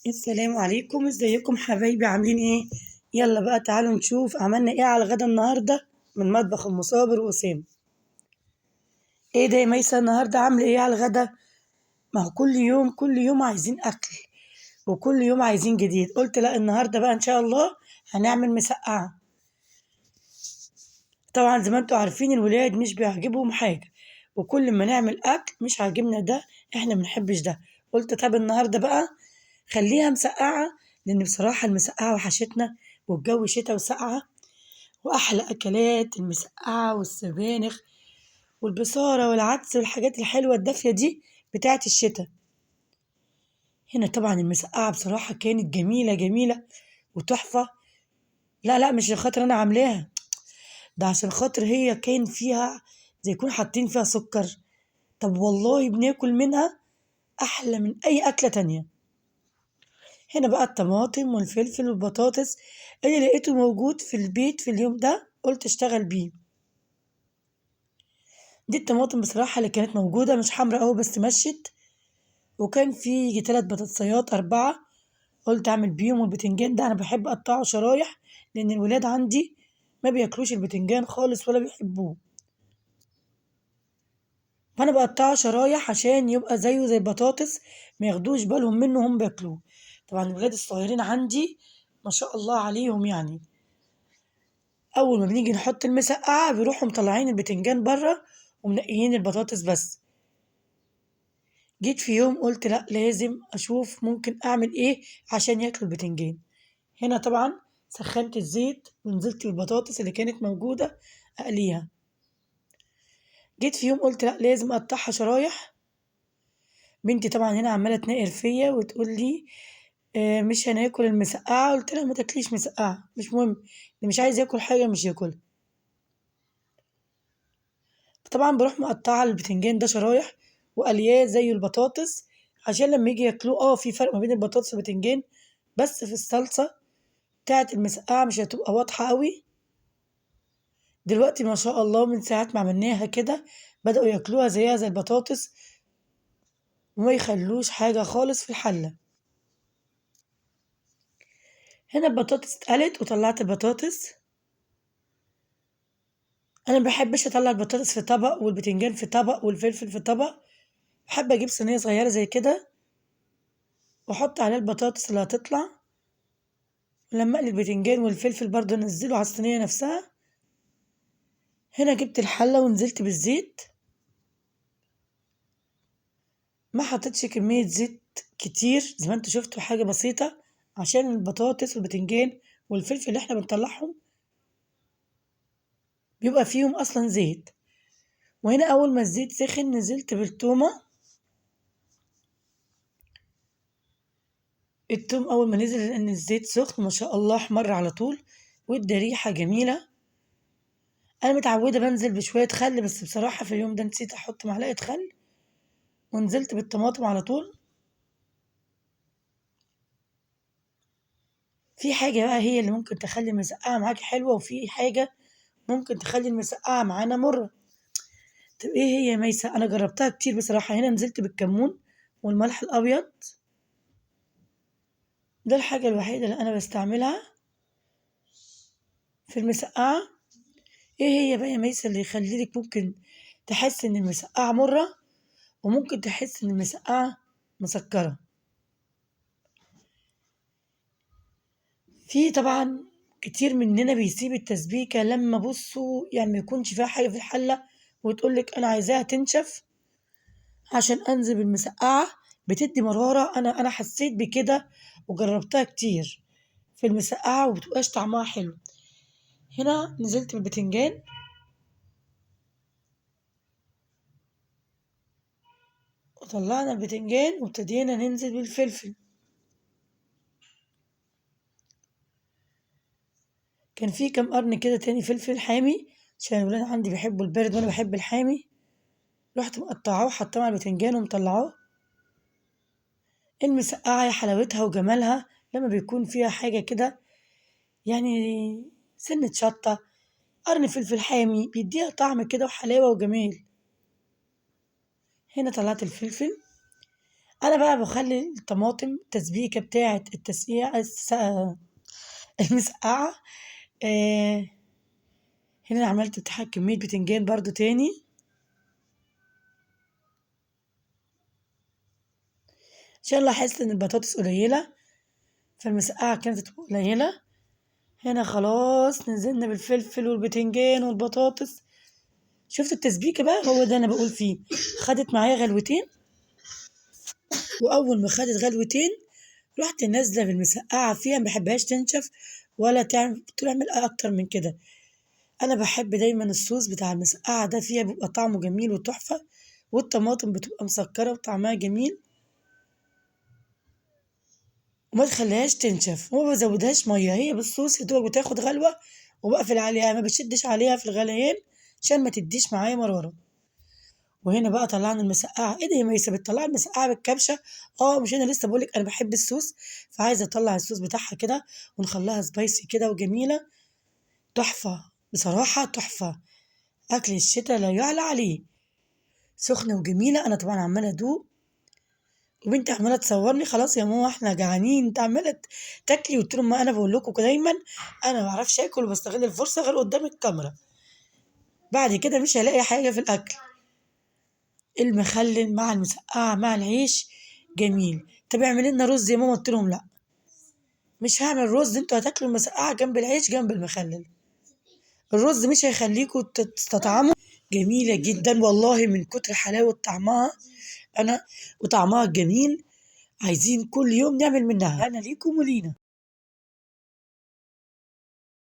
السلام عليكم، ازيكم حبايبي؟ عاملين ايه؟ يلا بقى تعالوا نشوف عملنا ايه على الغدا النهارده من مطبخ ام صابر واسام. ايه ده يا ميسة؟ النهارده عامله ايه على الغدا؟ ما هو كل يوم عايزين اكل، وكل يوم عايزين جديد. قلت لا، النهارده بقى ان شاء الله هنعمل مسقعه. طبعا زي ما انتوا عارفين الولاد مش بيعجبهم حاجه، وكل ما نعمل اكل مش عاجبنا ده، احنا منحبش ده. قلت طب النهارده بقى خليها مسقعه، لان بصراحه المسقعه وحشتنا، والجو شتا وسقعه، وأحلى أكلات المسقعة والسبانخ والبصارة والعدس والحاجات الحلوة الدافية دي بتاعة الشتا. هنا طبعا المسقعة بصراحة كانت جميلة جميلة وتحفة. لا لا، مش عشان خاطر أنا عاملاها، ده عشان خاطر هي كان فيها زي يكون حاطين فيها سكر. طب والله بناكل منها أحلى من أي أكلة تانية. هنا بقى الطماطم والفلفل والبطاطس اللي لقيته موجود في البيت في اليوم ده قلت اشتغل بيه. دي الطماطم بصراحة اللي كانت موجودة، مش حمرا أوي بس مشت. وكان في يجي 3 بطاطسيات 4 قلت أعمل بيهم. والبتنجان ده أنا بحب أقطعه شرايح، لأن الولاد عندي ما بياكلوش البتنجان خالص ولا بيحبوه، فأنا بقطعه شرايح عشان يبقى زيه زي البطاطس، ما ياخدوش بالهم منه وهم بياكلوه. طبعا الولاد الصغيرين عندي ما شاء الله عليهم، يعني أول ما بنيجي نحط المسقعة بيروحوا مطلعين البتنجان بره ومنقيين البطاطس بس. جيت في يوم قلت لأ، لازم أشوف ممكن أعمل إيه عشان ياكلوا البتنجان. هنا طبعا سخنت الزيت ونزلت بالبطاطس اللي كانت موجودة أقليها. جيت في يوم قلت لأ، لازم أقطعها شرايح. بنتي طبعا هنا عمالة تنقر فيا وتقول لي مش هناكل المسقعة. قلت لها ما تاكليش مسقعة، مش مهم، اللي مش عايز ياكل حاجة مش ياكلها. طبعا بروح مقطعة البتنجان ده شرايح وقلياه زي البطاطس، عشان لما يجي ياكلوه في فرق ما بين البطاطس والبتنجان، بس في الصلصة بتاعة المسقعة مش هتبقى واضحة قوي. دلوقتي ما شاء الله من ساعة ما عملناها كده بدأوا ياكلوها زيها زي البطاطس، وما يخلوش حاجة خالص في الحلة. هنا البطاطس اتقلت وطلعت البطاطس. انا ما بحبش اطلع البطاطس في طبق والبتنجان في طبق والفلفل في طبق، بحب اجيب صينية صغيرة زي كده واحط عليها البطاطس اللي هتطلع، ولما اقلي البتنجان والفلفل برضه انزله على الصينية نفسها. هنا جبت الحلة ونزلت بالزيت، ما حطيتش كمية زيت كتير زي ما انتوا شفتوا، حاجة بسيطة عشان البطاطس والبتنجان والفلفل اللي احنا بنطلعهم بيبقى فيهم اصلا زيت. وهنا اول ما الزيت سخن نزلت بالتومة. التوم اول ما نزل لان الزيت سخن ما شاء الله احمر على طول وادى ريحة جميلة. انا متعودة بنزل بشوية خل، بس بصراحة في اليوم ده نسيت احط معلقة خل ونزلت بالطماطم على طول. في حاجة بقى هي اللي ممكن تخلي المسقعة معاكي حلوة، وفي حاجة ممكن تخلي المسقعة معانا مرة. طب ايه هي يا ميسة؟ انا جربتها كتير بصراحة. هنا نزلت بالكمون والملح الابيض، ده الحاجة الوحيدة اللي انا بستعملها في المسقعة. ايه هي بقى يا ميسة اللي يخليلك ممكن تحس ان المسقعة مرة، وممكن تحس ان المسقعة مسكرة؟ في طبعا كتير مننا بيسيب التسبيكة لما بصوا يعني ما يكونش فيها حاجة في الحلة، وتقولك انا عايزاها تنشف عشان انزل بالمسقعة، بتدي مرارة. انا حسيت بكده وجربتها كتير في المسقعة ومبتبقاش طعمها حلو. هنا نزلت بالبتنجان وطلعنا البتنجان وابتدينا ننزل بالفلفل. كان في كام قرن كده تاني فلفل حامي عشان الولاد عندي بيحبوا البارد وانا بحب الحامي، رحت مقطعاه وحطاه مع البتنجان ومطلعاه. المسقعة يا حلاوتها وجمالها لما بيكون فيها حاجة كده، يعني سنة شطة، قرن فلفل حامي بيديها طعم كده وحلاوة وجمال. هنا طلعت الفلفل. انا بقى بخلي الطماطم التسبيكه بتاعه التسقيع المسقعه. آه هنا عملت كميه بتنجان برضو تاني، عشان لاحظت ان البطاطس قليله، فالمسقعه كانت قليله. هنا خلاص نزلنا بالفلفل والبتنجان والبطاطس. شفت التسبيكه بقى، هو ده انا بقول فيه. خدت معايا غلوتين، واول ما خدت غلوتين رحت نازله بالمسقعه فيها، ما بحبهاش تنشف ولا تعمل اكتر من كده. انا بحب دايما الصوص بتاع المسقعه ده فيها بيبقى طعمه جميل وتحفه، والطماطم بتبقى مسكره وطعمها جميل، وما تخليهاش تنشف وما بزودهاش ميه، هي بالصوص يا دوب بتاخد غلوه وبقفل عليها، ما بشدش عليها في الغليان عشان ما تديش معايا مراره. وهنا بقى طلعنا المسقعه. ايه ده يا ميسه بتطلعي المسقعه بالكبشه؟ اه مش انا لسه بقولك انا بحب الصوص، فعايزه اطلع الصوص بتاعها كده ونخليها سبايسي كده وجميله. تحفه بصراحه، تحفه. اكل الشتاء لا يعلى عليه، سخنه وجميله. انا طبعا عماله ادوق، وبنتي عماله تصورني. خلاص يا ماما احنا جعانين، انت عماله تاكلي. قلت لهم ما انا بقول لكم دايما انا ما بعرفش اكل وبستغل الفرصه غير قدام الكاميرا، بعد كده مش هلاقي حاجه في الاكل. المخلل مع المسقعه مع العيش جميل. طب اعملي لنا رز يا ماما، قلت لهم لا مش هعمل رز، انتوا هتاكلوا المسقعه جنب العيش جنب المخلل، الرز مش هيخليكوا تستطعموا. جميله جدا والله من كتر حلاوه طعمها انا، وطعمها جميل. عايزين كل يوم نعمل منها. انا ليكم ولينا.